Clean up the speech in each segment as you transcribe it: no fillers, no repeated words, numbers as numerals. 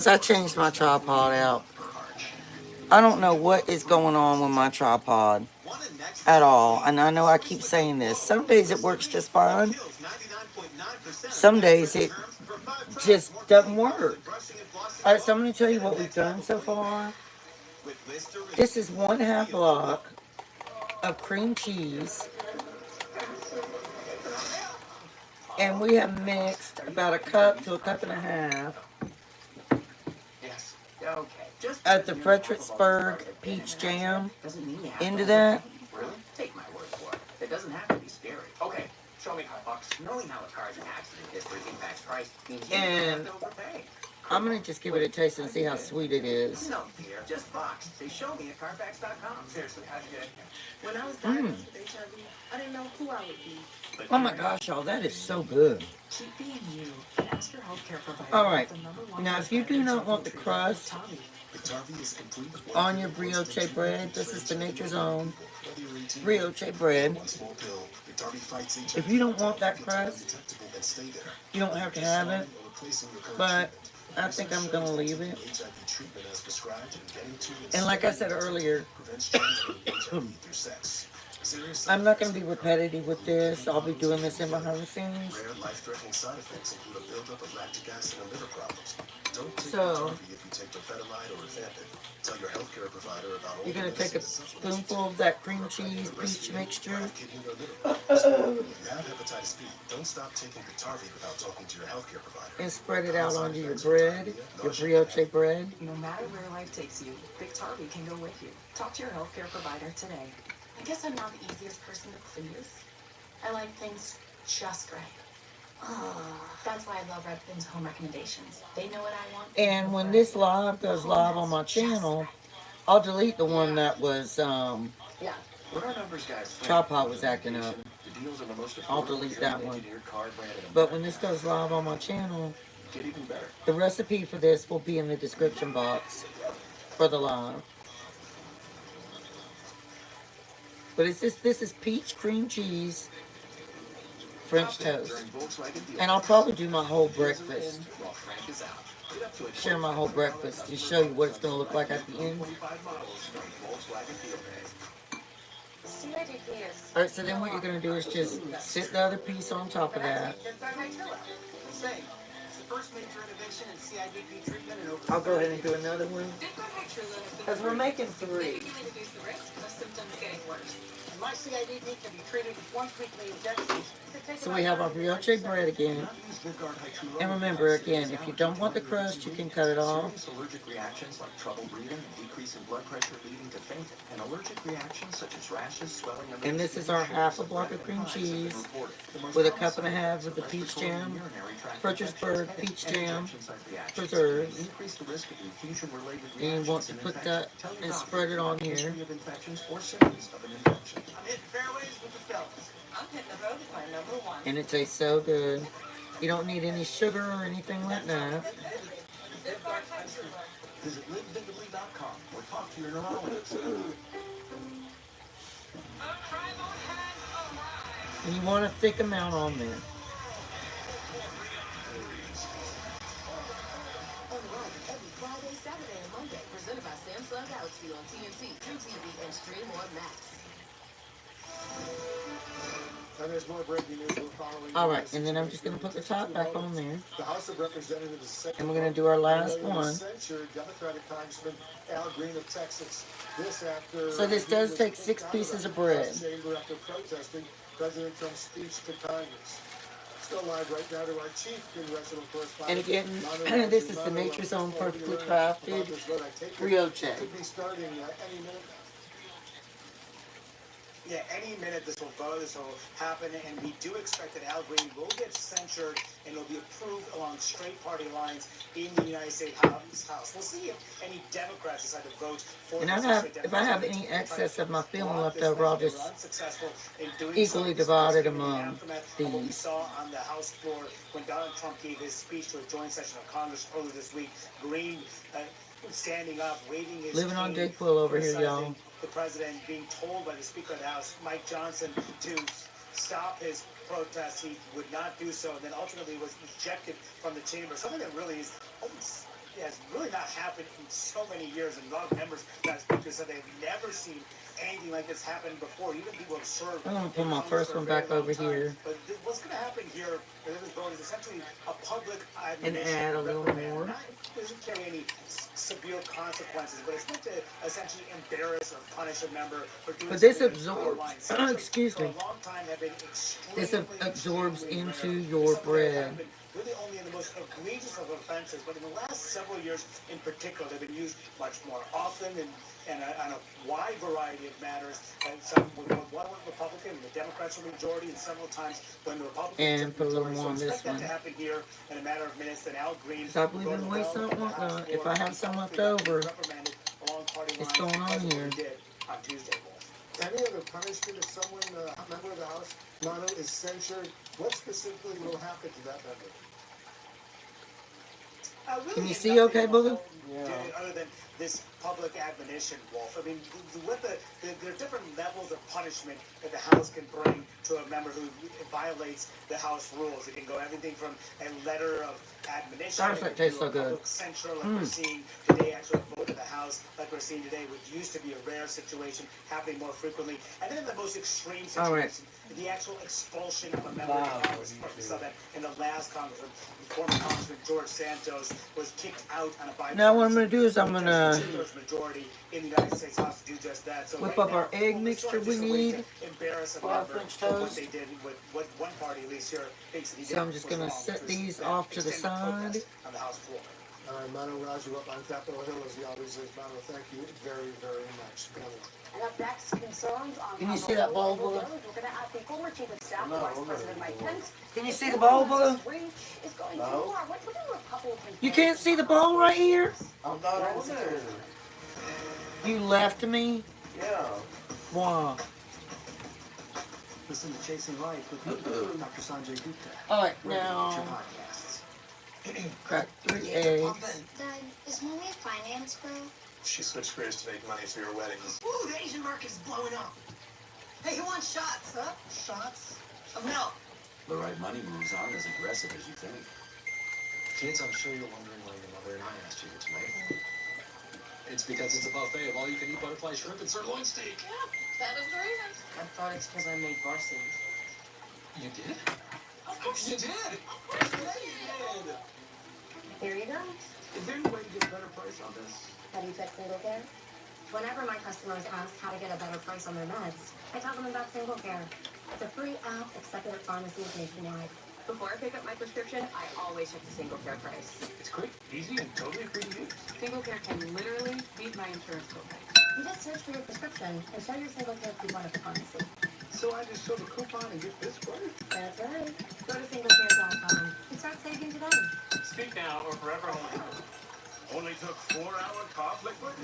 I changed my tripod out. I don't know what is going on with my tripod at all. And I know I keep saying this. Some days it works just fine. Some days it just doesn't work. Alright, so I'm going to tell you what we've done so far. This is 1/2 block of cream cheese. And we have mixed about a cup to a cup and a half of the Fredericksburg peach jam into that. Really? Take my word for it. It doesn't have to be scary. Okay, show me $5. Knowing how a car's accident history impacts price means you have to overpay. I'm going to just give it a taste and see how sweet it is. No fear, just Fox. Say show me at Carfax.com. Seriously, how'd you get in here? When I was diagnosed with HIV, I didn't know who I would be. Oh my gosh, y'all, that is so good. Keep being you and ask your healthcare provider. Alright, now if you do not want the crust on your brioche bread, this is the Nature's Own brioche bread. If you don't want that crust, you don't have to have it, but I think I'm going to leave it. And like I said earlier, I'm not going to be repetitive with this. I'll be doing this in behind the scenes. So, you're going to take a spoonful of that cream cheese peach mixture. And spread it out onto your bread, your brioche bread. No matter where life takes you, Victarvi can go with you. Talk to your healthcare provider today. I guess I'm not the easiest person to please. I like things just right. That's why I love Redfin's home recommendations. They know what I want. And when this live goes live on my channel, I'll delete the one that was, tripod was acting up. I'll delete that one. But when this goes live on my channel, the recipe for this will be in the description box for the live. But it's this is peach cream cheese French toast. And I'll probably do my whole breakfast. Share my whole breakfast to show you what it's going to look like at the end. Alright, so then what you're going to do is just sit the other piece on top of that. I'll go ahead and do another one. Because we're making 3. So we have our brioche bread again. And remember, again, if you don't want the crust, you can cut it off. Allergic reactions like trouble breathing, decrease in blood pressure leading to fainting, and allergic reactions such as rashes, swelling, and this is our 1/2 block of cream cheese with a cup and a half of the peach jam, Fredericksburg peach jam preserves. And you want to put that and spread it on here. And it tastes so good. You don't need any sugar or anything like that. Visit livevividly.com or talk to your neurologist. And you want a thick amount on there. Friday, Saturday, and Monday, presented by Samsung Galaxy on TNT, TV, and Stream on Max. And there's more breaking news we're following. Alright, and then I'm just going to put the top back on there. The House of Representatives and we're going to do our last one. Democratic Congressman Al Green of Texas. This after so this does take 6 pieces of bread. After protesting President Trump's speech to Congress. Still live right now to our chief congressional correspondent. And again, this is the Nature's Own perfectly crafted brioche. Could be starting any minute. Yeah, any minute this will vote, this will happen, and we do expect that Al Green will get censured and will be approved along straight party lines in the United States House. We'll see if any Democrats decide to vote for and if I have any excess of my filling left over, I'll just equally divide it among these. What we saw on the House floor when Donald Trump gave his speech to a joint session of Congress earlier this week, Green standing up, waving his living on Dayquil over here, y'all. The president being told by the Speaker of the House, Mike Johnson, to stop his protest. He would not do so, and then ultimately was ejected from the chamber. Something that really is has really not happened in so many years, and a lot of members that I spoke to said they've never seen anything like this happen before. Even people have served. I'm gonna put in my Congress first for a one very back long over time. here But what's going to happen here with this vote is essentially a public and admonition, add a little reprimand. more. It doesn't carry any severe consequences, but it's meant to essentially embarrass or punish a member for doing But this something absorbs, online. Censors excuse for me, a long time have been this absorbs extremely into rare. your Something that bread. happened really only in the most egregious of offenses, but in the last several years in particular, they've been used much more often and on a wide variety of matters. And some with one Republican, the Democrats were majority, and several times when the Republicans And put a little more on so this expect that one. to happen here in a matter of minutes. Then Al Green, Because I believe in wasting and whatnot. If I have some left over, it's going on here. On Tuesday, Any other punishment if someone, a member of the House, Mono, is censured? What specifically will happen to that member? Really Can you nothing see okay, else Booger? other than this public admonition, Wolf. I mean, there are different levels of punishment that the House can bring to a member who violates the House rules. It can go everything from a letter of admonition Gosh, that tastes to a so good. public censure, like we're seeing today, actually a vote of the House, like we're seeing today, which used to be a rare situation, happening more frequently. And then the most extreme All right. situation, the actual expulsion of a member of the House. We saw that in the last Congress. Former Congressman George Santos was kicked out on a bipartisan. Now what I'm going to do is I'm going to two-thirds majority in the United States House to do just that. So whip right up our now, egg well, mixture it's we just a way need to embarrass a for our member French for what toast. they did, what one party at least here thinks that he did. So I'm just was going to wrong, set which was these that off to the extended side. protest on the House floor. All right, Mono Raju up on Capitol Hill, as he always is. Mono, thank you very, very much. And up next, concerns on Can you see that bowl, Booger? We're going to ask the former Chief of Staff, Vice President Mike Pence. Can you see the bowl, Booger? Is going too far. What do Republicans You can't see the bowl right here? I'm not over there. You left me? Yeah. Wow. Listen to Chasing Life with me, Dr. Sanjay Gupta. All right, Wherever you get your now podcasts. crack 3 eggs. Dad, is mommy a finance girl? She switched careers to make money for your weddings. Ooh, the Asian market's blowing up. Hey, who wants shots, huh? Shots? Of milk. The right money moves aren't as aggressive as you think. Kids, I'm sure you're wondering why your mother and I asked you here tonight. It's because it's a buffet of all-you-can-eat butterfly shrimp and sirloin steak. That is the reason. I thought it's because I made varsity. You did? Of course you did! Of course you did! Here you go. Is there any way to get a better price on this? Have you checked Single Care? Whenever my customers ask how to get a better price on their meds, I tell them about Single Care. It's a free app accepted at pharmacies nationwide. Before I pick up my prescription, I always check the Single Care price. It's quick, easy, and totally free to use. Single Care can literally beat my insurance copay. You just search for your prescription and show your Single Care coupon at the pharmacy. So I just show the coupon and get this price? That's right. Go to singlecare.com and start saving today. Speak now or forever hold on. Only took 4-hour cough liquid?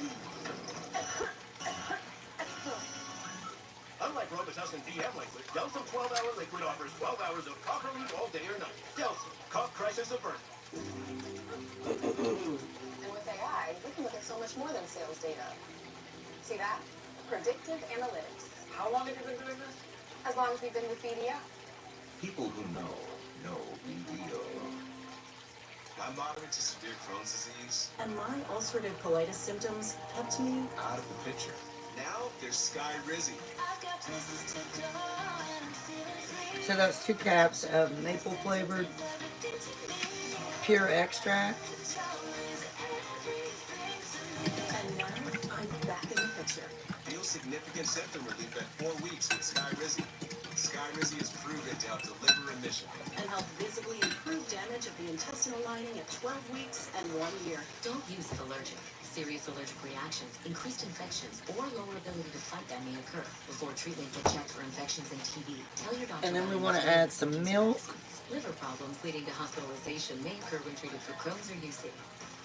Unlike Robitussin DM liquid, Delsum 12-hour liquid offers 12 hours of cough relief all day or night. Delsum, cough crisis averted. And with AI, we can look at so much more than sales data. See that? Predictive analytics. How long have you been doing this? As long as we've been with BDO. People who know BDO. My moderate to severe Crohn's disease, And my ulcerative colitis symptoms kept me Out of the picture. now there's Sky Rizzy. So that's 2 caps of maple flavored pure extract. and now I'm back in the picture. Feel significant symptom relief at 4 weeks with Sky Rizzy. Sky Rizzy is proven to help deliver remission. And help visibly improve damage of the intestinal lining at 12 weeks and 1 year. Don't use it allergic. Serious allergic reactions, increased infections, or lower ability to fight them may occur. Before treatment, get checked for infections and TB. Tell your doctor. And then we about want to any add some milk. Liver problems leading to hospitalization may occur when treated for Crohn's or UC.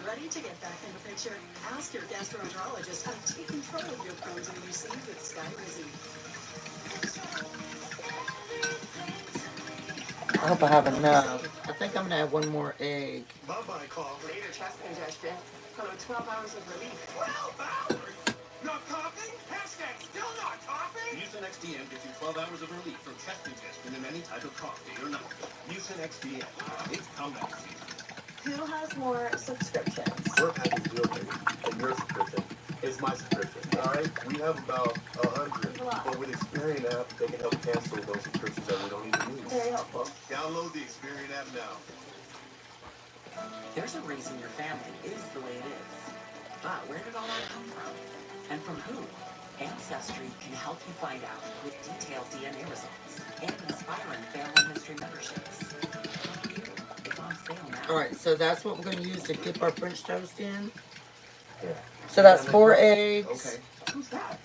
Ready to get back in the picture? Ask your gastroenterologist how to take control of your Crohn's and UC with Sky Rizzy. I hope I have enough. I think I'm going to add 1 more egg. Bye-bye cough. Later chest congestion. Follow 12 hours of relief. 12 hours? Not coughing? Hashtag still not coughing? Mucinex DM gives you 12 hours of relief from chest congestion and any type of cough, day or night. Mucinex DM. It's comeback season. Who has more subscriptions? We're having deal baby, and your subscription is my subscription. All right, we have about 100, but with Experian app, they can help cancel those subscriptions that we don't even use. Very helpful. Download the Experian app now. There's a reason your family is the way it is. But where did all that come from? And from who? Ancestry can help you find out with detailed DNA results and inspiring family history memberships. It's on sale now. Alright, so that's what we're going to use to dip our French toast in. So that's 4 eggs, Okay. Who's that?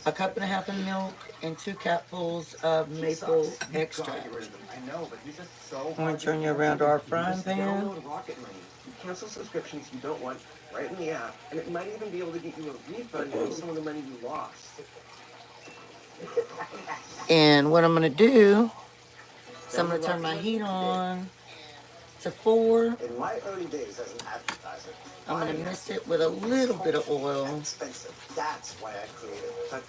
a cup and a half of milk, and 2 cupfuls of maple extract. I know, but he's just so I'm going to turn you around to our frying pan. Download Rocket Money. You cancel subscriptions you don't want right in the app, and it might even be able to get you a refund for some of the money you lost. And what I'm going to do is I'm going to turn my heat on to 4. In my early days as an advertiser, I'm going to mist it with a little bit of oil. expensive. That's why I created Cookin.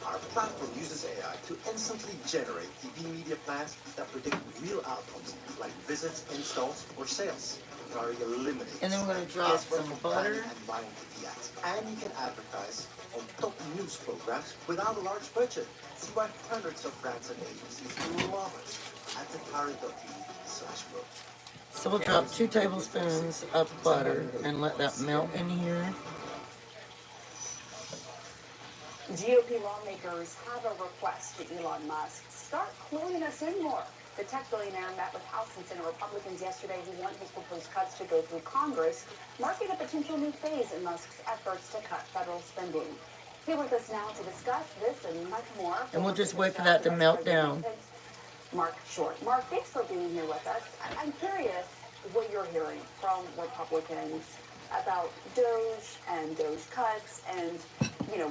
Our platform uses AI to instantly generate TV media plans that predict real outcomes like visits, installs, or sales. It already eliminates. And then we're going to drop some butter. And buying TV ads. And you can advertise on top news programs without a large budget. See why hundreds of brands and agencies love us at thecarry.tv/grow. So we'll drop 2 tablespoons of butter and let that melt in here. GOP lawmakers have a request to Elon Musk. Start cluing us in more. The tech billionaire met with House and Senate Republicans yesterday who want his proposed cuts to go through Congress, marking a potential new phase in Musk's efforts to cut federal spending. Here with us now to discuss this and much more. And we'll just wait for that to melt down. Mark Short. Mark, thanks for being here with us. I'm curious what you're hearing from Republicans about Doge and Doge cuts and,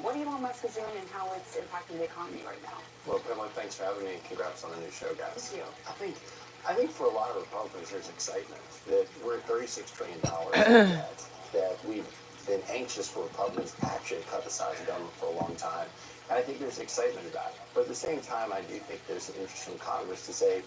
what Elon Musk is doing and how it's impacting the economy right now. Well, Pamela, thanks for having me and congrats on the new show, guys. Thank you. I think for a lot of Republicans, there's excitement that we're at $36 trillion in debt, that we've been anxious for Republicans to actually cut the size of government for a long time. And I think there's excitement about it. But at the same time, I do think there's an interest from Congress to say,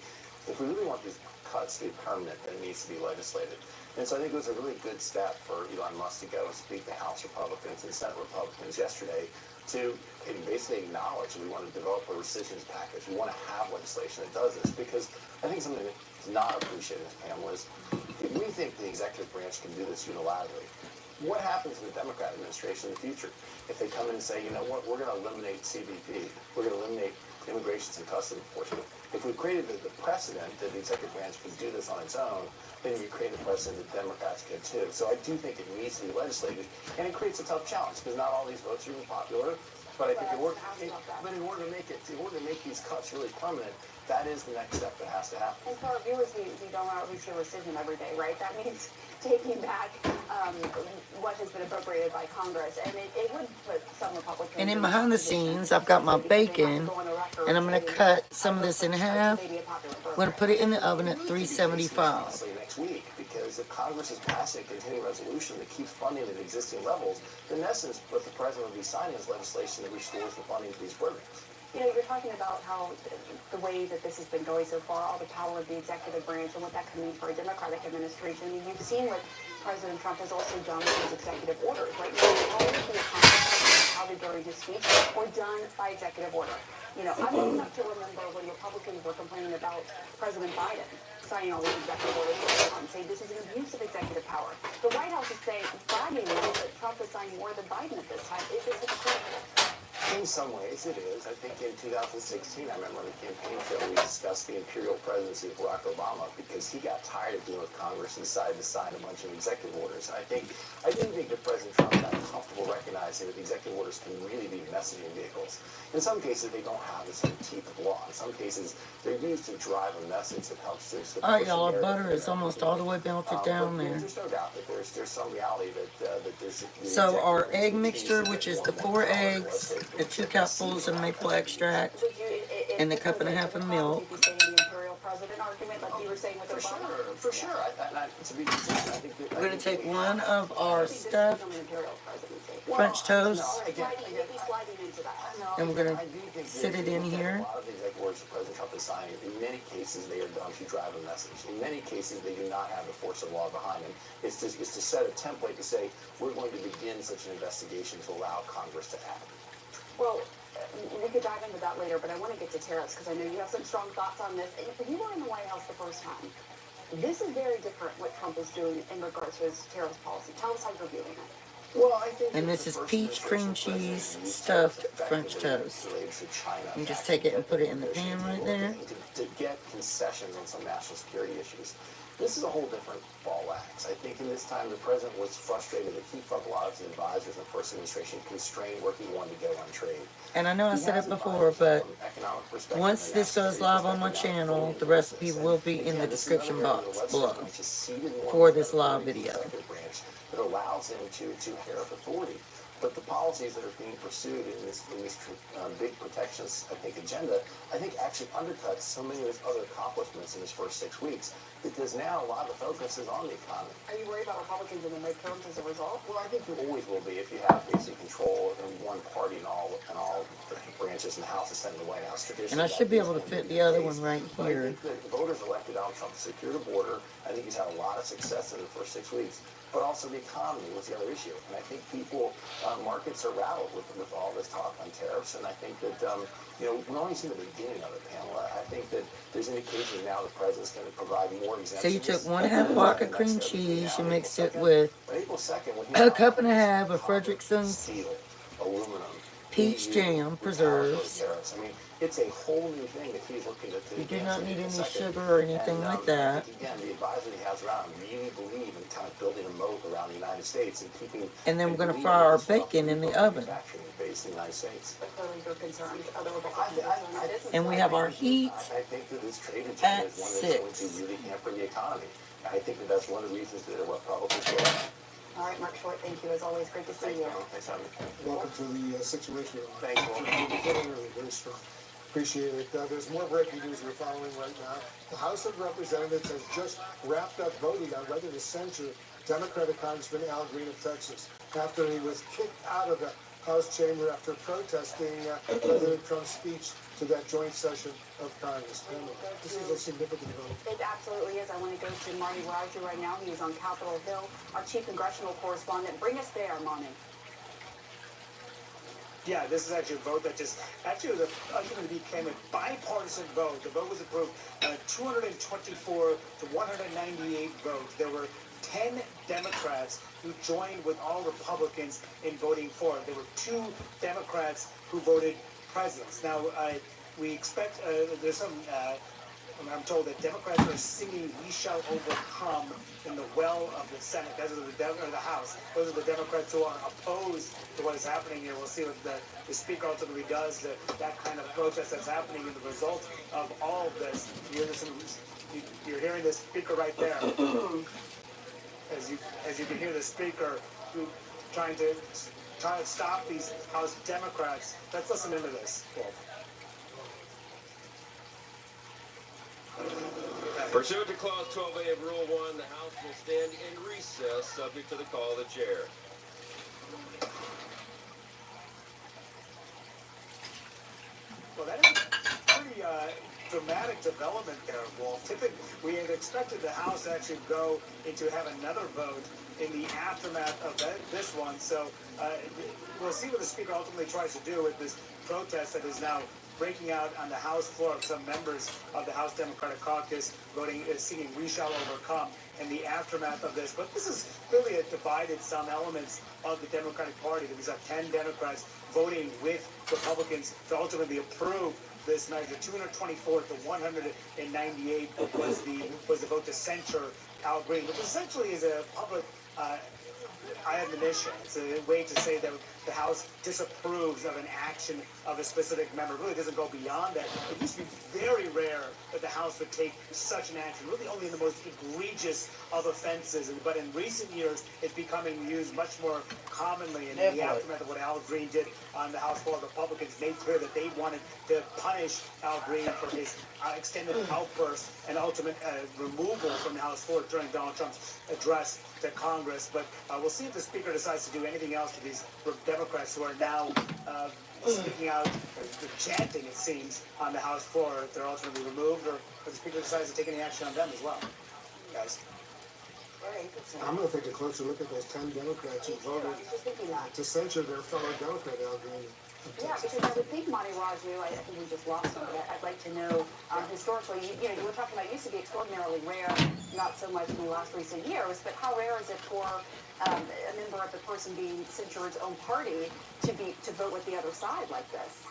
if we really want these cuts to be permanent, then it needs to be legislated. And so I think it was a really good step for Elon Musk to go and speak to House Republicans and Senate Republicans yesterday to basically acknowledge that we want to develop a rescissions package. We want to have legislation that does this, because I think something that's not appreciated, Pamela, is if we think the executive branch can do this unilaterally, what happens in the Democrat administration in the future if they come in and say, you know what, we're going to eliminate CBP, we're going to eliminate immigrations and customs enforcement. If we created the precedent that the executive branch can do this on its own, then you create a precedent that Democrats can too. So I do think it needs to be legislated, and it creates a tough challenge because not all these votes are even popular. But I think in order to make these cuts really permanent, that is the next step that has to happen. And for our viewers who don't always hear rescission every day, right? That means taking back what has been appropriated by Congress, and it would put some Republicans. And then behind the scenes, I've got my bacon, and I'm going to cut some of this in half. I'm going to put it in the oven at 375. Next week, because if Congress is passing a continuing resolution that keeps funding at existing levels, then in essence, what the president will be signing is legislation that restores the funding to these programs. You're talking about how the way that this has been going so far, all the power of the executive branch and what that could mean for a Democratic administration. You've seen what President Trump has also done with his executive orders, right? All of the accomplishments touted during his speech were done by executive order. I'm old enough to remember when Republicans were complaining about President Biden signing all these executive orders and saying this is an abuse of executive power. The White House is saying, bragging now that Trump is signing more than Biden at this time. Is this hypocritical? In some ways, it is. I think in 2016, I remember on the campaign trail, we discussed the imperial presidency of Barack Obama because he got tired of dealing with Congress and decided to sign a bunch of executive orders. And I do think that President Trump got comfortable recognizing that the executive orders can really be messaging vehicles. In some cases, they don't have the same teeth of law. In some cases, they're used to drive a message that helps to. All right, y'all, our butter is almost all the way melted down there. There's no doubt that there's some reality that there's. So our egg mixture, which is the 4 eggs, the 2 cupfuls of maple extract, and the cup and a half of milk. For sure. We're going to take one of our stuffed French toast. You'll be sliding into that. And we're gonna I do think sit that it in if you look at here. A lot of the executive orders that President Trump is signing, in many cases, they are done to drive a message. In many cases, they do not have the force of law behind them. It's to set a template to say, we're going to begin such an investigation to allow Congress to act. Well, we could dive into that later, but I want to get to tariffs because I know you have some strong thoughts on this. And if you were in the White House the first time, this is very different what Trump is doing in regards to his tariffs policy. Tell us how you're viewing it. Well, I think And this is peach cream cheese stuffed French toast. You just take it and put it in the pan right there. To get concessions on some national security issues. This is a whole different ball wax. I think in this time the president was frustrated that he felt a lot of his advisors in the first administration constrained where he wanted to go on trade. And I know I said it before, but once this goes live on my channel, the recipe will be in the description box below for this live video. That allows him to tariff authority. But the policies that are being pursued in this big protectionist, I think, agenda, I think actually undercuts so many of his other accomplishments in his first 6 weeks, because now a lot of the focus is on the economy. Are you worried about Republicans in the midterms as a result? Well, I think you always will be if you have basic control in one party and all the branches in the House, the Senate, and the White House. And I should be able to fit the other one right here. I think the voters elected Donald Trump to secure the border. I think he's had a lot of success in the first 6 weeks. But also the economy was the other issue. And I think people, markets are rattled with all this talk on tariffs. And I think that, we're only seeing the beginning of it, Pamela. I think that there's indications now the president's going to provide more exemptions. So you took 1/2 block of cream cheese, you mixed it with a cup and a half of Frederickson's steel, aluminum, peach jam preserves. I mean, it's a whole new thing that he's looking to do. You do not need any sugar or anything like that. Again, the advisor he has around really believe in kind of building a moat around the United States and keeping. And then we're going to fry our bacon in the oven. Based in the United States. And we have our heat I think that this trade agenda at is one that's going to 6. really hamper the economy. I think that that's one of the reasons that it will probably fail. All right, Mark Short, thank you. As always, great to see you. Thanks, Tommy. Welcome to the situation. Thanks, Walter. Very strong. Appreciate it. There's more breaking news we're following right now. The House of Representatives has just wrapped up voting on whether to censure Democratic Congressman Al Green of Texas after he was kicked out of the House chamber after protesting President Trump's speech to that joint session of Congress. This is a significant vote. It absolutely is. I want to go to Marty Roger right now. He is on Capitol Hill, our chief congressional correspondent. Bring us there, Marty. Yeah, this is actually a vote that ultimately became a bipartisan vote. The vote was approved 224 to 198 votes. There were 10 Democrats who joined with all Republicans in voting for it. There were 2 Democrats who voted presidents. Now, we expect there's some. I'm told that Democrats are singing "We Shall Overcome" in the well of the Senate. Those are the House. Those are the Democrats who are opposed to what is happening here. We'll see what the Speaker ultimately does. That kind of protest that's happening in the result of all of this. You're hearing the Speaker right there. As you can hear the Speaker who trying to stop these House Democrats. Let's listen into this. Pursuant to Clause 12A of Rule 1, the House will stand in recess subject to the call of the chair. Well, that is a pretty dramatic development there, Wolf. Typically, we had expected the House to actually go into have another vote in the aftermath of this one. So we'll see what the Speaker ultimately tries to do with this protest that is now breaking out on the House floor. Some members of the House Democratic Caucus singing "We Shall Overcome" in the aftermath of this. But this is clearly divided some elements of the Democratic Party. There's 10 Democrats voting with Republicans to ultimately approve this measure. 224 to 198 was the vote to censure Al Green, which essentially is a public admonition. It's a way to say that the House disapproves of an action of a specific member. It really doesn't go beyond that. It used to be very rare that the House would take such an action, really only in the most egregious of offenses. But in recent years, it's becoming used much more commonly. And in the aftermath of what Al Green did on the House floor, Republicans made clear that they wanted to punish Al Green for his extended outburst and ultimate removal from the House floor during Donald Trump's address to Congress. But we'll see if the Speaker decides to do anything else to these Democrats who are now speaking out, chanting, it seems, on the House floor. If they're ultimately removed, or if the Speaker decides to take any action on them as well. Guys. I'm going to take a closer look at those 10 Democrats who voted to censor their fellow Democrat, Al Green. Yeah, because I would think Monty Raju, I think we just lost him, but I'd like to know, historically, you know, you were talking about, it used to be extraordinarily rare, not so much in the last recent years, but how rare is it for a member of the person being censured's own party to vote with the other side like this?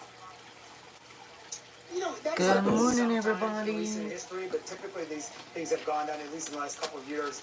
You know, that's Good morning, sometimes everybody. in recent history, but typically these things have gone down, at least in the last couple of years.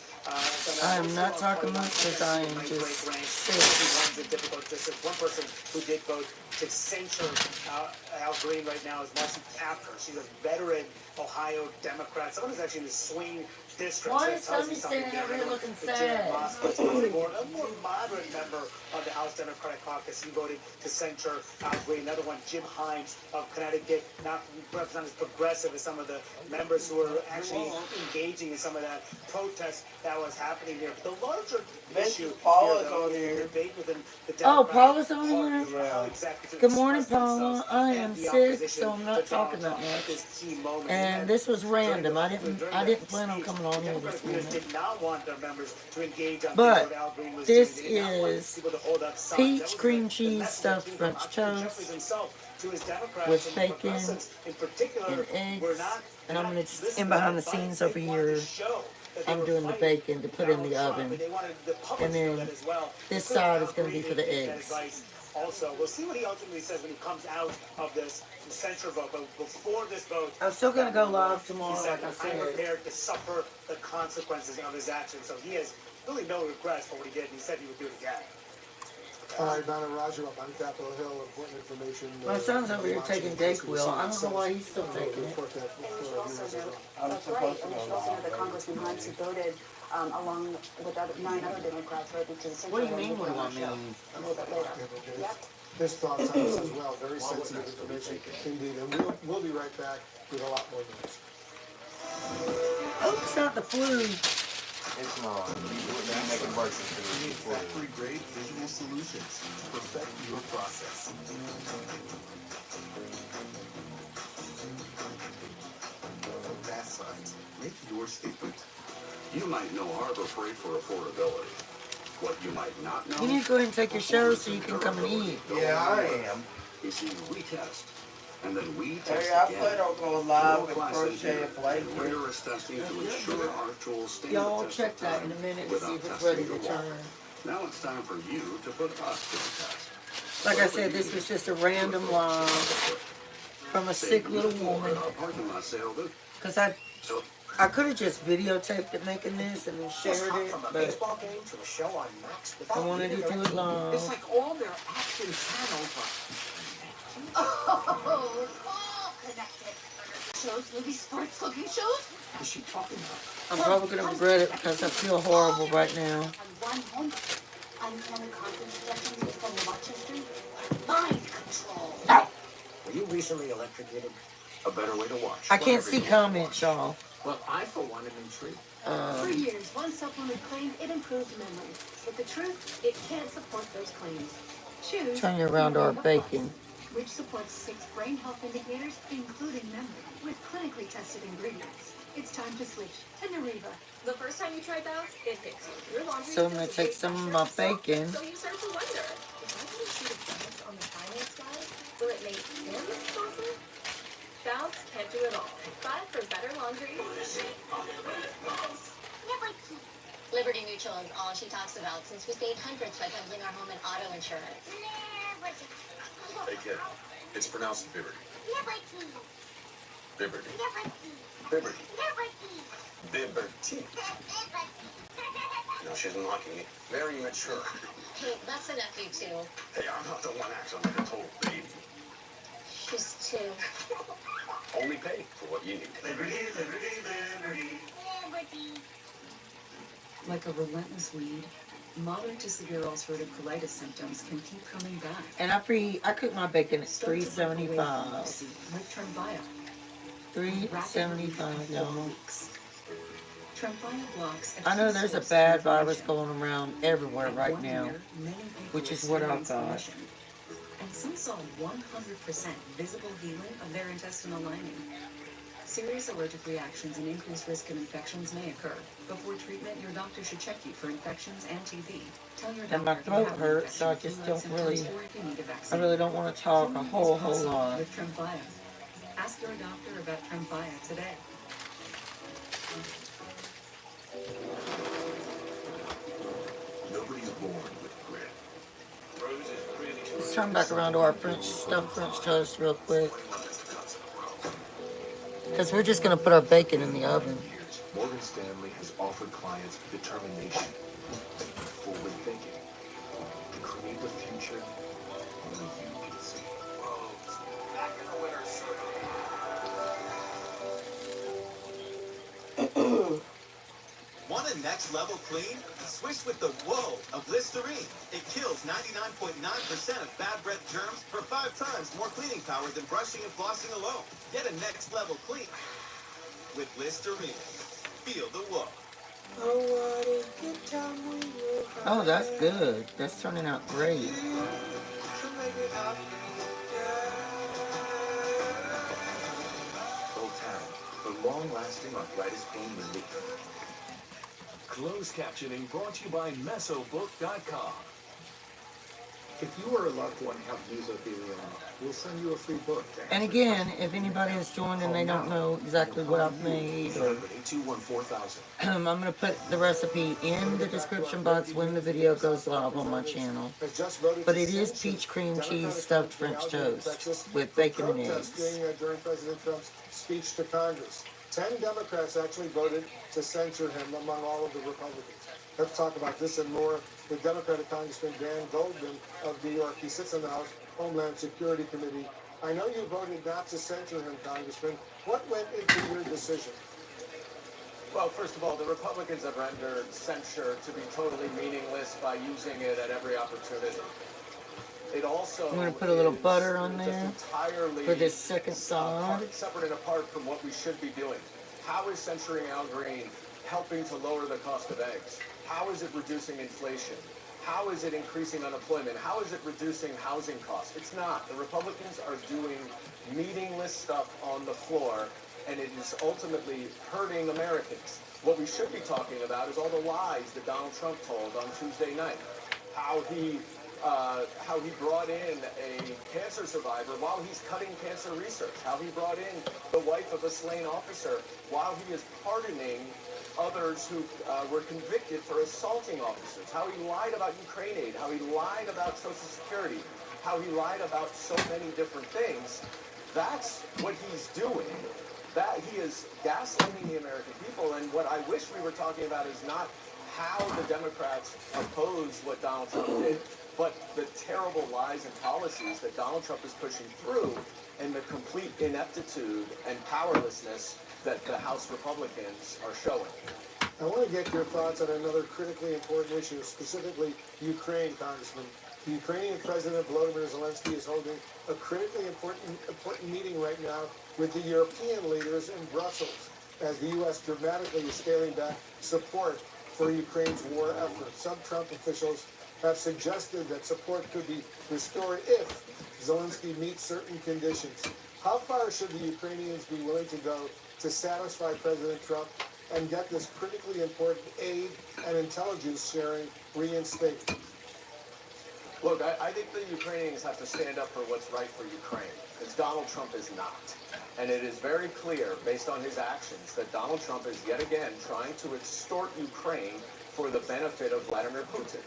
I am not talking much because I am just sick. Difficult district. One person who did vote to censure Al Green right now is Marcy Kaptur. She's a veteran Ohio Democrat. Someone who's actually in the swing district. Why is somebody standing over here looking sad? A more moderate member of the House Democratic Caucus. He voted to censure Al Green. Another one, Jim Himes of Connecticut, not as progressive as some of the members who were actually engaging in some of that protest that was happening here. But the larger issue here, the debate within the Democratic Paula's on here? how exactly to Good morning, express Paula. themselves I and am the sick, opposition so I'm not to Donald talking that Trump at much. this key moment. And this was random. I didn't plan on coming on here Democratic this leaders morning. did not want their members to engage on But things that Al Green was this doing. They did not want is people to hold up signs. That peach was cream the cheese message stuffed that came from French Jeffries toast himself to his Democrats with and bacon progressives in particular and were eggs. not. And I'm going to, in behind the scenes over here, I'm doing the bacon to put in the oven. And then this side is going to be for the eggs. Also, we'll see what he ultimately says when he comes out of this censure vote. But before this vote, I'm still going to go live tomorrow, he said, like I I'm said. prepared to suffer the consequences of his actions. So he has really no regrets for what he did, and he said he would do it again. All right, Donna Raju up on Capitol Hill. Important information. My son's over here taking Dayquil. I don't know why he's still taking it. And you should also know, that's right, and you should also know that Congressman Himes, who voted along with 9 other Democrats, voted to censure. What do you mean, what do I mean? A little bit later. Yep. His thoughts on this as well. Very sensitive information indeed. And we'll be right back with a lot more news. Oh, it's not the flu. It's not. You make it worse. You need factory-grade visual solutions to perfect your process. Fast signs. Make your statement. You might know Harbor Freight for affordability. What you might not know. You need to go ahead and take your show so you can come and eat. Yeah, I am. You see, we test. And then we test Hey, I again. plan on going live with World-class Crochet engineering and Flake. and rigorous testing to ensure our tools stand Y'all the test check of that time in a minute to see if without it's ready testing to your wall. turn. Now it's time for you to put us to the test. Like I said, this was just a random live from a sick little woman. Because I could have just videotaped it making this and then shared it, but I wanted to do it live. It's like all their action channels are. Oh, all connected. Shows, movie, sports, cooking shows. Is she talking about? I'm probably going to regret it because I feel horrible right now. One home. Uncanny content suggestions based on your watch history. Mind control. Were you recently electrocuted? A better way to watch. I can't see comments, y'all. Well, I, for one, am intrigued. For years, one supplement claimed it improves memory. But the truth, it can't support those claims. Choose Turn you around to our Nareva bacon. Plus, which supports 6 brain health indicators, including memory, with clinically tested ingredients. It's time to switch to Nareva. The first time you try Bounce, it hits you. Your laundry So I'm going to take some of my bacon. So you start to wonder, if I put a sheet of Bounce on the finance guy, will it make him softer? Bounce can't do it all. But for better laundry, Liberty Mutual is all she talks about since we saved hundreds by bundling our home and auto insurance. Hey kid, it's pronounced Liberty. Liberty. Liberty. Liberty. No, she's mocking me. Very mature. Hey, that's the nephew too. Hey, I'm not the one acting like a total baby. She's 2. Only pay for what you need. Liberty, liberty, liberty. Like a relentless weed, moderate to severe ulcerative colitis symptoms can keep coming back. And I cook my bacon at $3.75. Like Tremvia. $3.75, y'all. Tremfya blocks I know there's a bad virus going around everywhere right now, which is what I've got. And some saw 100% visible healing of their intestinal lining. Serious allergic reactions and increased risk of infections may occur. Before treatment, your doctor should check you for infections and TB. Tell your And my doctor if you throat have an hurts, so I infection, just flu-like don't really, symptoms, or if you need a I vaccine. really don't want to talk a Healing is whole possible lot. with Tremfya. Ask your doctor about Tremfya today. Nobody's born with grit. Let's turn back around to our stuffed French toast real quick. Because we're just going to put our bacon in the oven. Morgan Stanley has offered clients determination, forward thinking, to create the future only you can see. Back in the winner's circle. Want a next level clean? Switch with the Whoa of Listerine. It kills 99.9% of bad breath germs for 5 times more cleaning power than brushing and flossing alone. Get a next level clean with Listerine. Feel the Whoa. Oh, that's good. That's turning out great. Voltan, for long-lasting arthritis pain relief. Closed captioning brought to you by Mesobook.com. If you or a loved one have mesothelioma, we'll send you a free book. And again, if anybody has joined and they don't know exactly what I've made, or I'm going to put the recipe in the description box when the video goes live on my channel. But it is peach cream cheese stuffed French toast with bacon and eggs. During President Trump's speech to Congress, 10 Democrats actually voted to censure him among all of the Republicans. Let's talk about this and more with Democratic Congressman Dan Goldman of New York. He sits on the House Homeland Security Committee. I know you voted not to censure him, Congressman. What went into your decision? Well, first of all, the Republicans have rendered censure to be totally meaningless by using it at every opportunity. It also I'm going to put a little butter on there for this second side. Separate and apart from what we should be doing. How is censoring Al Green helping to lower the cost of eggs? How is it reducing inflation? How is it increasing unemployment? How is it reducing housing costs? It's not. The Republicans are doing meaningless stuff on the floor, and it is ultimately hurting Americans. What we should be talking about is all the lies that Donald Trump told on Tuesday night. How he brought in a cancer survivor while he's cutting cancer research. How he brought in the wife of a slain officer while he is pardoning others who were convicted for assaulting officers. How he lied about Ukraine aid. How he lied about Social Security. How he lied about so many different things. That's what he's doing. That he is gaslighting the American people. And what I wish we were talking about is not how the Democrats oppose what Donald Trump did, but the terrible lies and policies that Donald Trump is pushing through and the complete ineptitude and powerlessness that the House Republicans are showing. I want to get your thoughts on another critically important issue, specifically Ukraine, Congressman. The Ukrainian President Volodymyr Zelensky is holding a critically important meeting right now with the European leaders in Brussels as the U.S. dramatically is scaling back support for Ukraine's war effort. Some Trump officials have suggested that support could be restored if Zelensky meets certain conditions. How far should the Ukrainians be willing to go to satisfy President Trump and get this critically important aid and intelligence sharing reinstated? Look, I think the Ukrainians have to stand up for what's right for Ukraine, because Donald Trump is not. And it is very clear, based on his actions, that Donald Trump is yet again trying to extort Ukraine for the benefit of Vladimir Putin.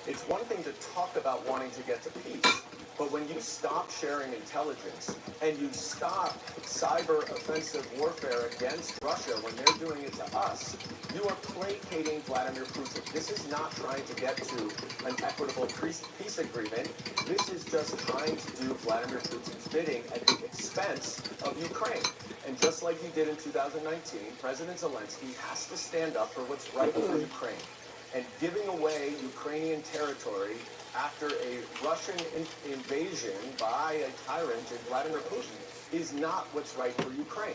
It's one thing to talk about wanting to get to peace, but when you stop sharing intelligence and you stop cyber offensive warfare against Russia when they're doing it to us, you are placating Vladimir Putin. This is not trying to get to an equitable peace agreement. This is just trying to do Vladimir Putin's bidding at the expense of Ukraine. And just like he did in 2019, President Zelensky has to stand up for what's right for Ukraine. And giving away Ukrainian territory after a Russian invasion by a tyrant in Vladimir Putin is not what's right for Ukraine.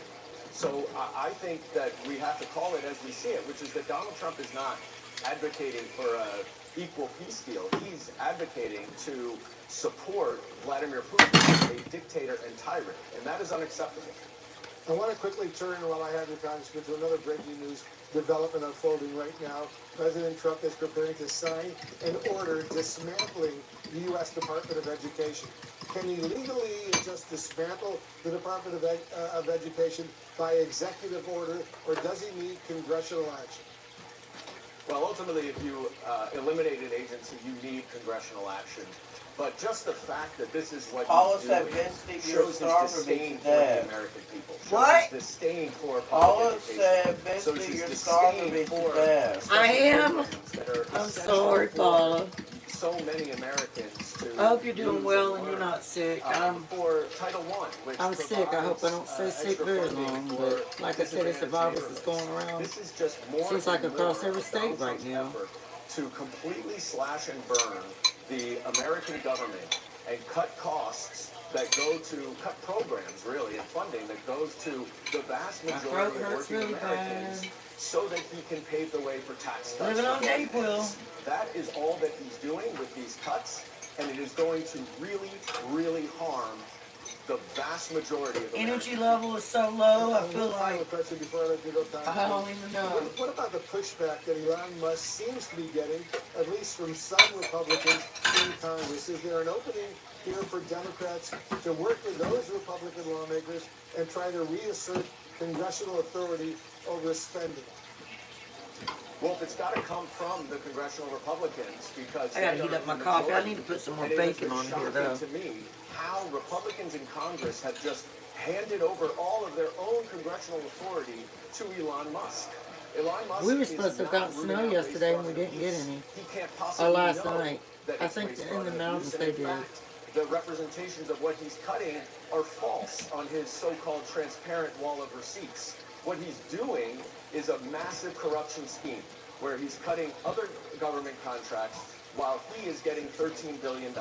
So I think that we have to call it as we see it, which is that Donald Trump is not advocating for a equal peace deal. He's advocating to support Vladimir Putin, a dictator and tyrant, and that is unacceptable. I want to quickly turn, while I have you, Congressman, to another breaking news development unfolding right now. President Trump is preparing to sign an order dismantling the U.S. Department of Education. Can he legally just dismantle the Department of Education by executive order, or does he need congressional action? Well, ultimately, if you eliminate an agency, you need congressional action. But just the fact that this is what Paula he's said, doing Misty, you're shows his starving me disdain to for the death. American people. Shows What? his disdain for Paula public said, education. Shows Misty, his you're disdain starving me to for death. I am. that are I'm essential sorry, for Paula. so many Americans to I hope you're doing use well and and you're learn. not sick. For Title I, which I'm sick. I hope I don't stay provides, sick extra very funding long, for but like I said, it's the virus that's going around. This is just more Seems like and across more every of state Donald right Trump's now. effort to completely slash and burn the American government and cut costs that go to cut programs, really, and funding that goes to the vast My majority throat of hurts working really Americans, bad. so that he can pave the way for tax cuts. Living on for NyQuil. That is all that he's doing with these cuts, and it is going to really, really harm the vast majority of Energy level is so low, I feel like Question before I let you go, I don't even know. What about the pushback that Elon Musk seems to be getting, at least from some Republicans in Congress? Is there an opening here for Democrats to work with those Republican lawmakers and try to reassert congressional authority over spending? Well, if it's got to come from the congressional Republicans, because I gotta they heat are up my the coffee. I majority, need to put some more and it has bacon been on here, shocking though. to me how Republicans in Congress have just handed over all of their own congressional authority to Elon Musk. Elon Musk We were is supposed to have not gotten rooting snow out yesterday waste and we fraud. didn't get any. He can't Or possibly last know night. that I it's think waste in fraud the and mountains abuse, and they in did. fact, the representations of what he's cutting are false on his so-called transparent wall of receipts. What he's doing is a massive corruption scheme where he's cutting other government contracts while he is getting $13 billion.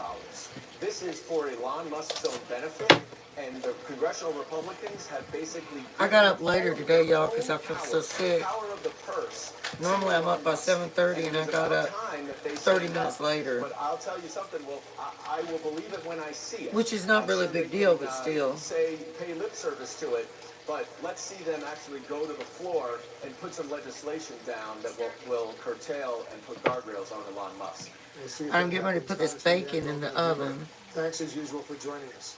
This is for Elon Musk's own benefit, and the congressional Republicans have basically... I got up later today, y'all, because I feel so sick. ...power of the purse. Normally I'm up by 7:30 and I got up 30 minutes later. But I'll tell you something, well, I will believe it when I see it. Which is not really a big deal, but still. Say, pay lip service to it, but let's see them actually go to the floor and put some legislation down that will curtail and put guardrails on Elon Musk. I'm getting ready to put this bacon in the oven. Thanks as usual for joining us.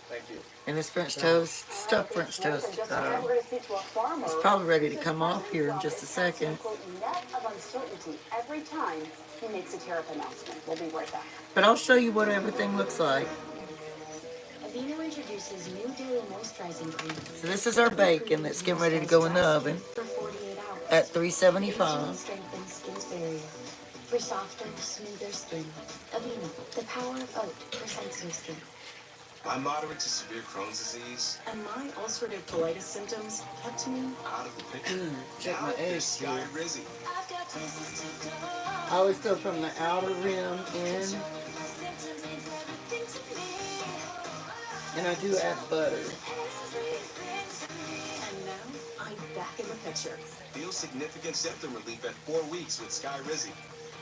Thank you. And this French toast, stuffed French toast, it's probably ready to come off here in just a second. Net of uncertainty every time he makes a tariff announcement. We'll be right back. But I'll show you what everything looks like. Aveeno introduces new daily moisturizing cream. So this is our bacon that's getting ready to go in the oven For 48 hours. at 375. Strengthens skin's barrier. For softer, smoother skin. Aveeno, the power of oat for sensitive skin. I'm moderate to severe Crohn's disease. And my ulcerative colitis symptoms kept me Out of the picture. Check my Now there's eggs Sky here. Rizzy. I always go from the outer rim in. And I do add butter. and now I'm back in the picture. Feel significant symptom relief at 4 weeks with Sky Rizzy.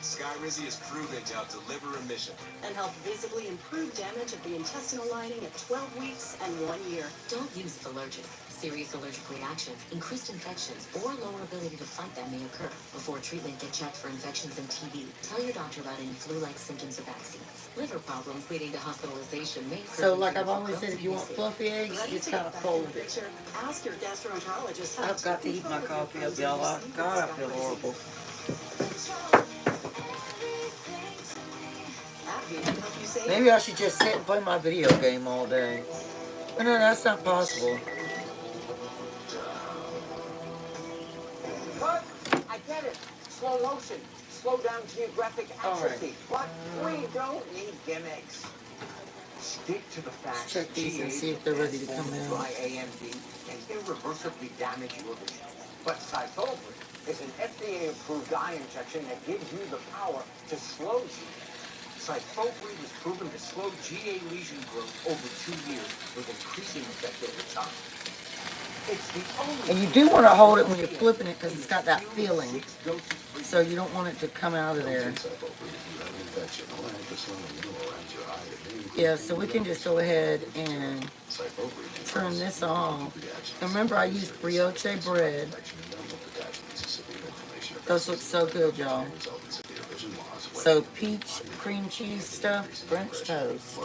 Sky Rizzy is proven to help deliver remission. And help visibly improve damage of the intestinal lining at 12 weeks and 1 year. Don't use allergic. Serious allergic reactions, increased infections, or lower ability to fight them may occur. Before treatment, get checked for infections and TB. Tell your doctor about any flu-like symptoms of vaccines. Liver problems leading to hospitalization may occur. So like I've always said, if you want fluffy eggs, you just kind of fold it. Picture. Ask your gastroenterologist how I've got to eat my coffee up, y'all. God, I feel horrible. Maybe I should just sit and play my video game all day. But no, that's not possible. Cut! I get it. Slow motion. Slow down geographic atrophy. But we don't need gimmicks. Stick to the facts. Check these and see if they're ready to come out. Dry AMD can irreversibly damage your vision. But Syfovre is an FDA-approved eye injection that gives you the power to slow you. Syfovre was proven to slow GA lesion growth over 2 years with increasing effect over time. It's the only And you do want to hold it when you're flipping it because it's got that feeling. So you don't want it to come out of there. Yeah, so we can just go ahead and turn this off. And remember, I used brioche bread. Those look so good, y'all. So peach cream cheese stuffed French toast.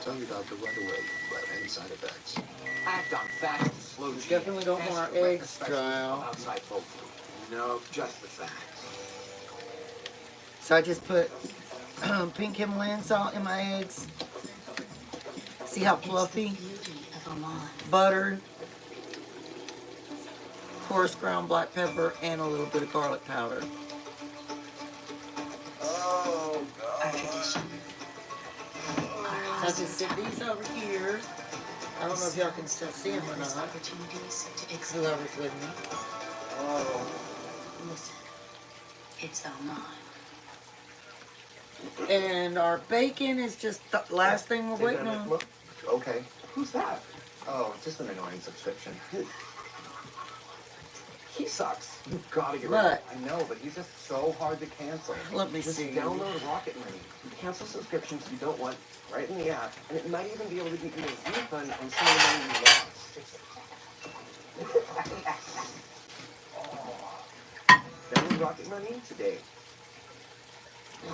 Tell your doctor right away about any side effects. act on facts to slow We definitely don't want our eggs dry out. outside folk food. No, just the facts. So I just put pink Himalayan salt in my eggs. See how fluffy? Butter, coarse ground black pepper, and a little bit of garlic powder. Oh, God. So I just set these over here. I don't know if y'all can still see them or not. Whoever's with me. Oh. Listen, it's all mine. And our bacon is just the last thing we're waiting on. Okay. Who's that? Oh, just an annoying subscription. He sucks. You've got to get rid of him. I know, but he's just so hard to cancel. Let me just see. Download Rocket Money. You cancel subscriptions you don't want right in the app, and it might even be able to get you a refund on some of the money you lost. Download Rocket Money today.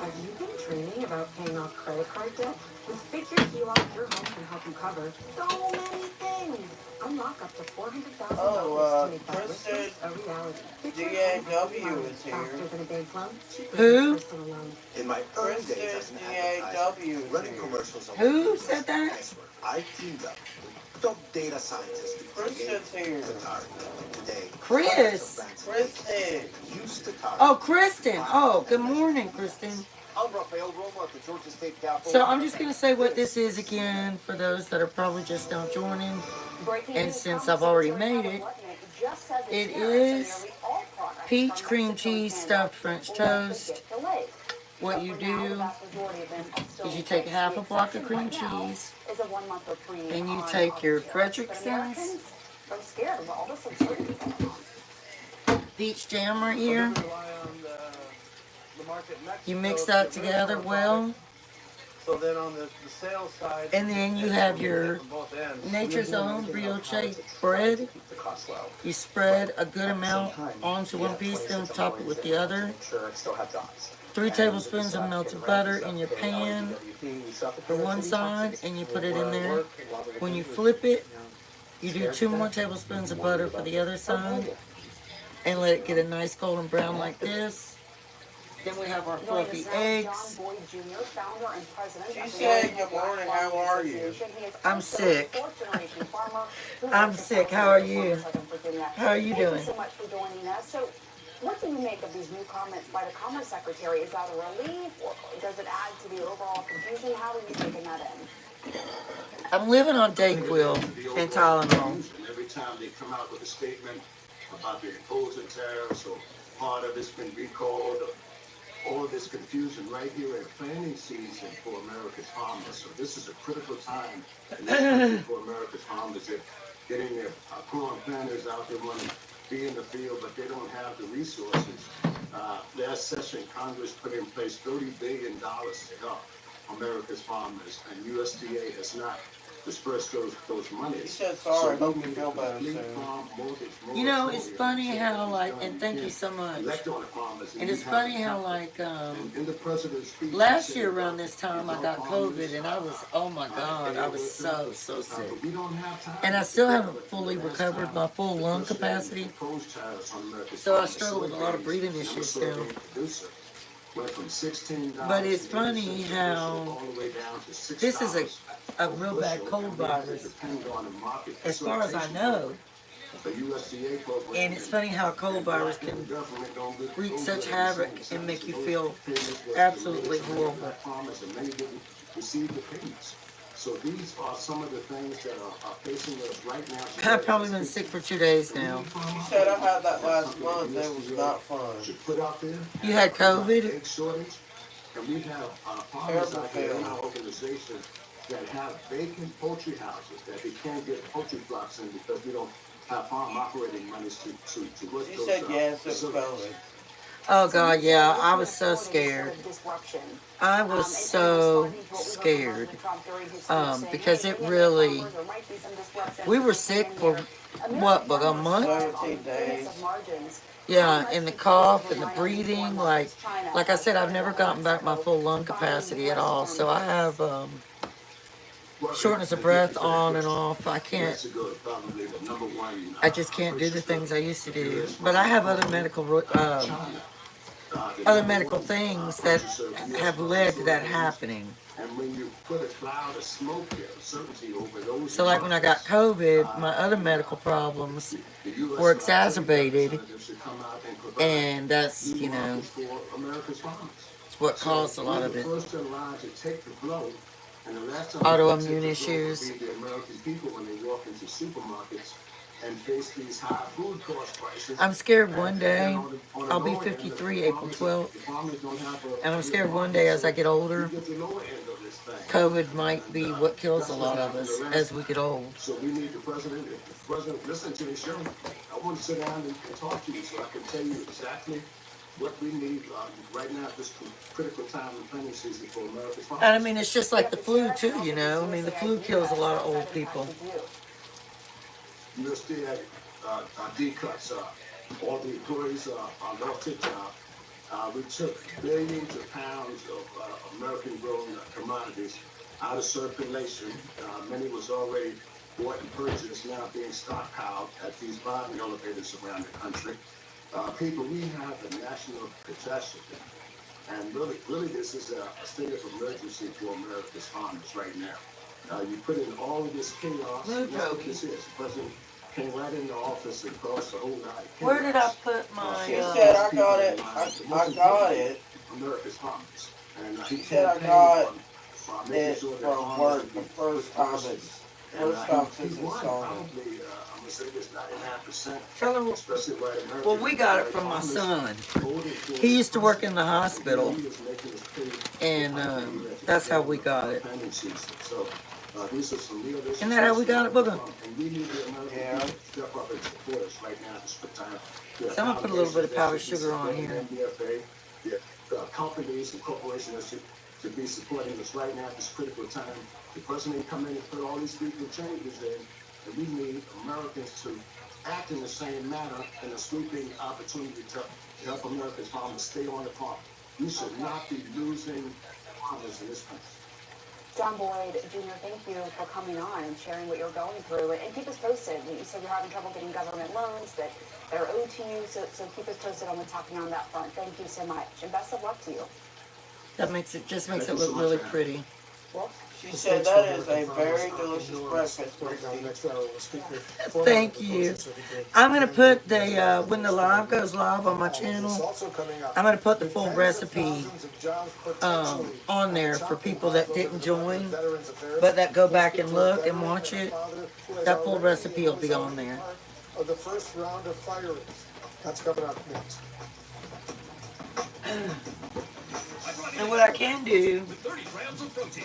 Have you been dreaming about paying off credit card debt? With Figure HELOC, your home can help you cover so many things. Unlock up to $400,000 to make that wish list a reality. DAW is here. Faster than a bank loan, cheaper Who? than a personal loan. In my early days as an advertiser, running commercials on Who said that? I teamed up with top data scientists to create the target. Today, Chris. Kristen. used to target. Oh, Kristen. Oh, good morning, Kristen. I'm Rafael Roma at the Georgia State Capitol. So I'm just going to say what this is again for those that are probably just now joining. And since I've already made it, it is peach cream cheese stuffed French toast. What you do is you take half a block of cream cheese and you take your Frederickson's peach jam right here. You mix that together well. So then on the sales side, And then you have your Nature's Own brioche bread. You spread a good amount onto one piece, then top it with the other. 3 tablespoons of melted butter in your pan for one side, and you put it in there. When you flip it, you do 2 more tablespoons of butter for the other side, and let it get a nice golden brown like this. Then we have our fluffy eggs. She said, good morning, how are you? I'm sick. I'm sick. How are you? How are you doing? Thank you so much for joining us. So, what do you make of these new comments by the Commerce Secretary? Is that a relief, or does it add to the overall confusion? How are you taking that in? I'm living on Dayquil and Tylenol. Every time they come out with a statement about the imposing tariffs or part of it's been recalled, all of this confusion right here in planting season for America's farmers. So this is a critical time in this country for America's farmers. They're getting their corn planters out there running, be in the field, but they don't have the resources. Last session, Congress put in place $30 billion to help America's farmers, and USDA has not disperse those monies. He said sorry, hope you feel better soon. You know, it's funny how, like, and thank you so much. And it's funny how, like, last year around this time I got COVID, and I was, oh my God, I was so sick. And I still haven't fully recovered my full lung capacity. So I struggle with a lot of breathing issues still. But it's funny how this is a real bad cold virus, as far as I know. And it's funny how a cold virus can wreak such havoc and make you feel absolutely horrible. So these are some of the things that are facing us right now. I've probably been sick for 2 days now. You said I had that last month. It was not fun. You had COVID? And we have farmers out there in our organization that have vacant poultry houses that they can't get poultry flocks in because we don't have farm operating monies to work She those said yes, it was facilities. COVID. Oh God, yeah, I was so scared. I was so scared because it really, we were sick for what, about a month? 17 days. Yeah, and the cough and the breathing, like I said, I've never gotten back my full lung capacity at all. So I have shortness of breath on and off. I can't. I just can't do the things I used to do. But I have other medical things that have led to that happening. And when you put a cloud of smoke and uncertainty over those, So like when I got COVID, my other medical problems were exacerbated, and that's, you know, it's what caused a lot of it. Autoimmune issues. The American people when they walk into supermarkets and face these high food cost prices. I'm scared one day, I'll be 53 April 12th, and I'm scared one day as I get older, COVID might be what kills a lot of us as we get old. So we need the president, if the president listen to the show, I want to sit down and talk to you so I can tell you exactly what we need right now at this critical time in planning season for America's farmers. And I mean, it's just like the flu too, you know. I mean, the flu kills a lot of old people. Misty had D-cuts. All the employees are lost their job. We took billions of pounds of American-grown commodities out of circulation. Many was already bought and purchased, now being stockpiled at these buying elevators around the country. People, we have a national catastrophe. And really this is a state of emergency for America's farmers right now. You put in all of this chaos, and that's what this is. The president came right into office and caused a whole lot of chaos. Where did I put my... She said I got it. I got it. America's farmers. And she said I got it from work the first time since it started. Tell her, well, we got it from my son. He used to work in the hospital, and that's how we got it. Isn't that how we got it, Booger? Yeah. So I'm going to put a little bit of powdered sugar on here. Companies and corporations should be supporting us right now at this critical time. The president come in and put all these legal changes in, and we need Americans to act in the same manner in a sweeping opportunity to help America's farmers stay on the farm. We should not be losing farmers in this country. John Boyd Jr., thank you for coming on and sharing what you're going through. And keep us posted. You said you're having trouble getting government loans that are owed to you, so keep us posted on what's happening on that front. Thank you so much, and best of luck to you. That makes it look really pretty. Well, she said that is a very delicious breakfast. Thank you. I'm going to put the, when the live goes live on my channel, I'm going to put the full recipe on there for people that didn't join, but that go back and look and watch it. That full recipe will be on there. Of the first round of firings. That's coming up next. And what I can do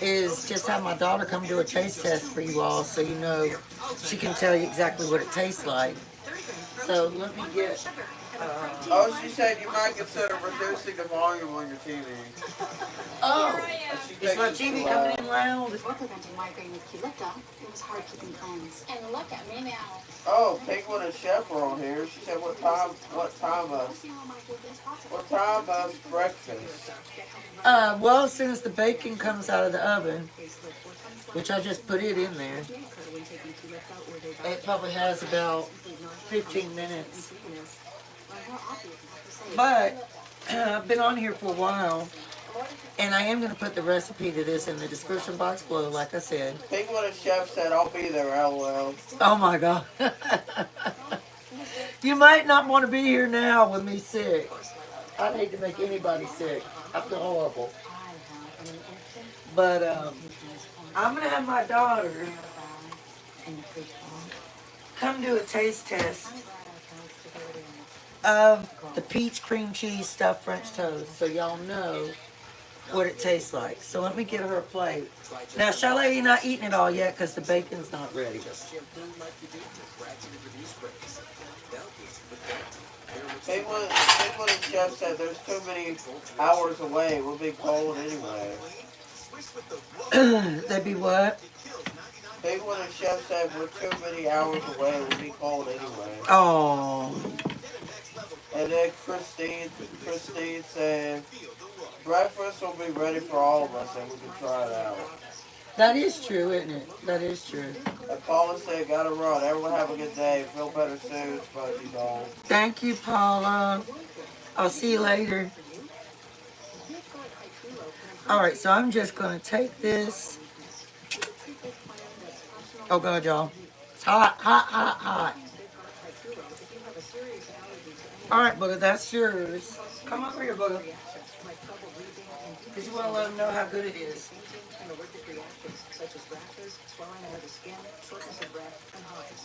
is just have my daughter come do a taste test for you all so you know she can tell you exactly what it tastes like. So let me get... oh, she said you might consider reducing the volume on your TV. Oh, is my TV coming in loud? Before preventing migraine with Qulipta, it was hard keeping cleanse. And look at me now. Oh, Penguin and Chef are on here. She said what time breakfast? Well, as soon as the bacon comes out of the oven, which I just put it in there, it probably has about 15 minutes. But I've been on here for a while, and I am going to put the recipe to this in the description box below, like I said. Penguin and Chef said I'll be there, LOL. Oh my God. You might not want to be here now with me sick. I hate to make anybody sick. I feel horrible. But I'm going to have my daughter come do a taste test of the peach cream cheese stuffed French toast, so y'all know what it tastes like. So let me get her a plate. Now, Chalet, you're not eating it all yet because the bacon's not ready. People and Chef said there's too many hours away. We'll be cold anyway. They'd be what? People and Chef said we're too many hours away. We'll be cold anyway. Oh. And then Christine said breakfast will be ready for all of us and we can try it out. That is true, isn't it? That is true. And Paula said, gotta run. Everyone have a good day. Feel better soon, Fuzzy Dog. Thank you, Paula. I'll see you later. Alright, so I'm just going to take this. Oh, God, y'all. It's hot, hot, hot, hot. Alright, Booger, that's yours. Come over here, Booger. Because you want to let them know how good it is.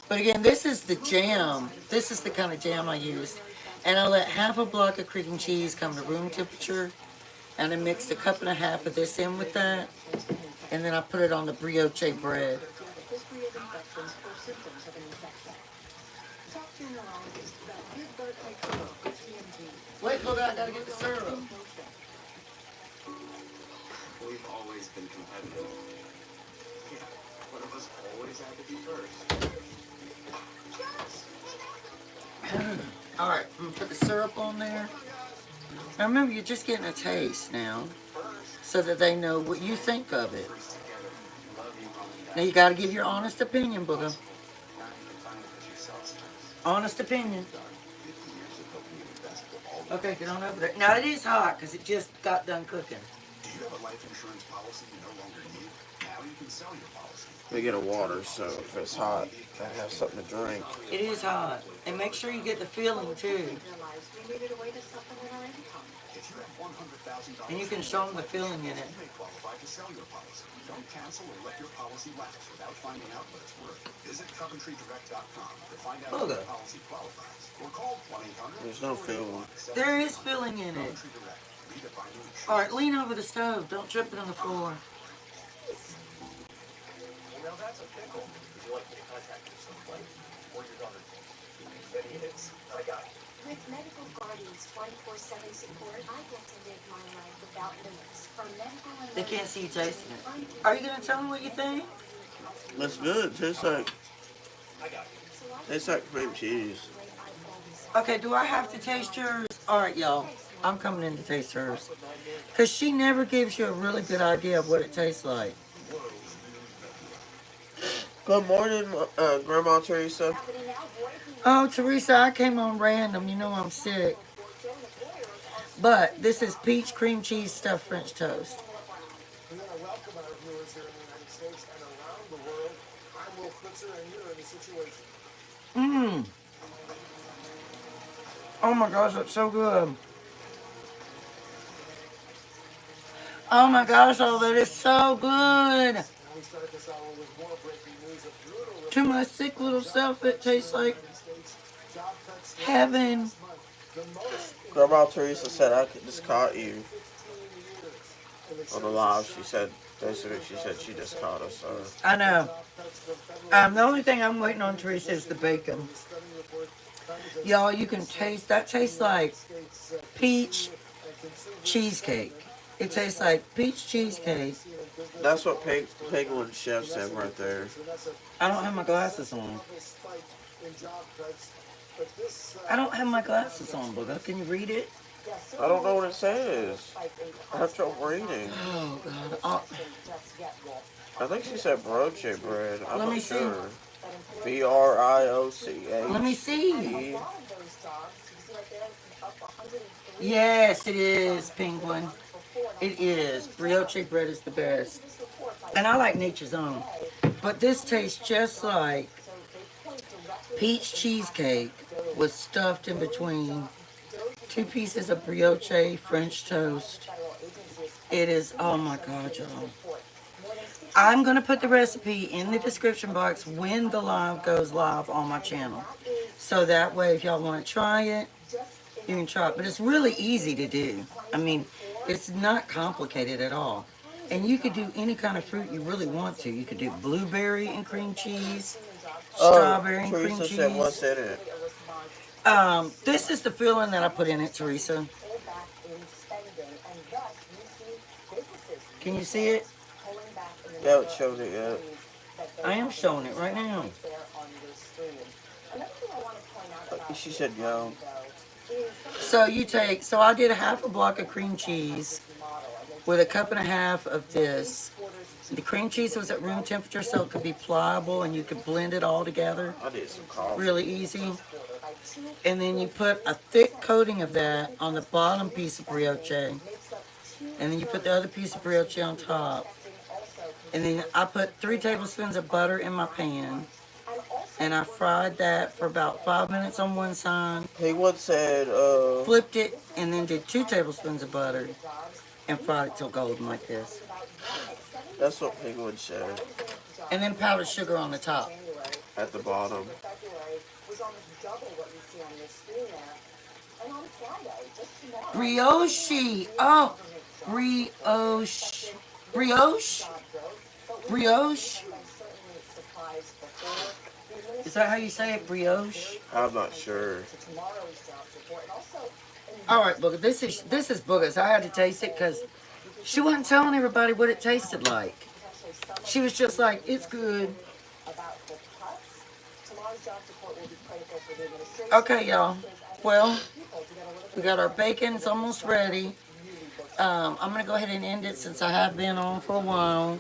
But again, this is the jam. This is the kind of jam I use. And I let half a block of cream cheese come to room temperature. And I mixed a cup and a half of this in with that. And then I put it on the brioche bread. Wait, look, I gotta get the syrup. We've always been competitive. Yeah, one of us always had to be first. Alright, I'm gonna put the syrup on there. Now remember, you're just getting a taste now, so that they know what you think of it. Now you gotta give your honest opinion, Booger. Honest opinion. Okay, get on over there. Now it is hot, because it just got done cooking. Do you have a life insurance policy you no longer need? Now you can sell your policy. We get a water, so if it's hot, I have something to drink. It is hot. And make sure you get the feeling, too. And you can show them the feeling in it. You may qualify to sell your policy. Don't cancel or let your policy lapse without finding out what it's worth. Visit CoventryDirect.com to find out if your policy qualifies. Or call 1-800. There's no feeling. There is feeling in it. Alright, lean over the stove. Don't trip it on the floor. Now that's a pickle. Would you like me to contact you someplace? Or your daughter? It is. I got it. With Medical Guardian's 24/7 support, I get to live my life without limits. From medical and They can't see you tasting it. Are you going to tell them what you think? That's good. Tastes like cream cheese. Okay, do I have to taste yours? Alright, y'all. I'm coming in to taste hers. Because she never gives you a really good idea of what it tastes like. Good morning, Grandma Teresa. Oh, Teresa, I came on random. You know I'm sick. But this is peach cream cheese stuffed French toast. We want to welcome our viewers here in the United States and around the world. I'm Will Klitzer, and you're in the situation. Mmm. Oh my gosh, that's so good. Oh my gosh, oh, that is so good. To my sick little self, it tastes like heaven. Grandma Teresa said I just caught you on the live. She said, basically, she just caught us. So. I know. The only thing I'm waiting on, Teresa, is the bacon. Y'all, you can taste, that tastes like peach cheesecake. It tastes like peach cheesecake. That's what Penguin Chef said right there. I don't have my glasses on. I don't have my glasses on, Booger. Can you read it? I don't know what it says. I have trouble reading. Oh, God. I think she said brioche bread. I'm Let me not see. sure. BRIOCH. Let me see. Yes, it is, Penguin. It is. Brioche bread is the best. And I like Nature's Own. But this tastes just like peach cheesecake with stuffed in between 2 pieces of brioche French toast. It is, oh my God, y'all. I'm going to put the recipe in the description box when the live goes live on my channel. So that way, if y'all want to try it, you can try it. But it's really easy to do. I mean, It's not complicated at all. And you could do any kind of fruit you really want to. You could do blueberry and cream cheese, strawberry and cream Teresa said, what's cheese. in it? This is the filling that I put in it, Teresa. Can you see it? You haven't showed it yet. I am showing it right now. She said, yo. So I did a half a block of cream cheese with a cup and a half of this. The cream cheese was at room temperature so it could be pliable and you could blend it all together. I did some coffee. Really easy. And then you put a thick coating of that on the bottom piece of brioche. And then you put the other piece of brioche on top. And then I put 3 tablespoons of butter in my pan. And I fried that for about 5 minutes on one side. He once said, flipped it and then did 2 tablespoons of butter and fried it till golden like this. That's what Penguin said. And then powdered sugar on the top. At the bottom. Brioche. Oh, brioche. Brioche? Brioche? Is that how you say it, brioche? I'm not sure. All right, Booger. This is Booger's. I had to taste it because she wasn't telling everybody what it tasted like. She was just like, it's good. Okay, y'all. Well, we got our bacon. It's almost ready. I'm going to go ahead and end it since I have been on for a while.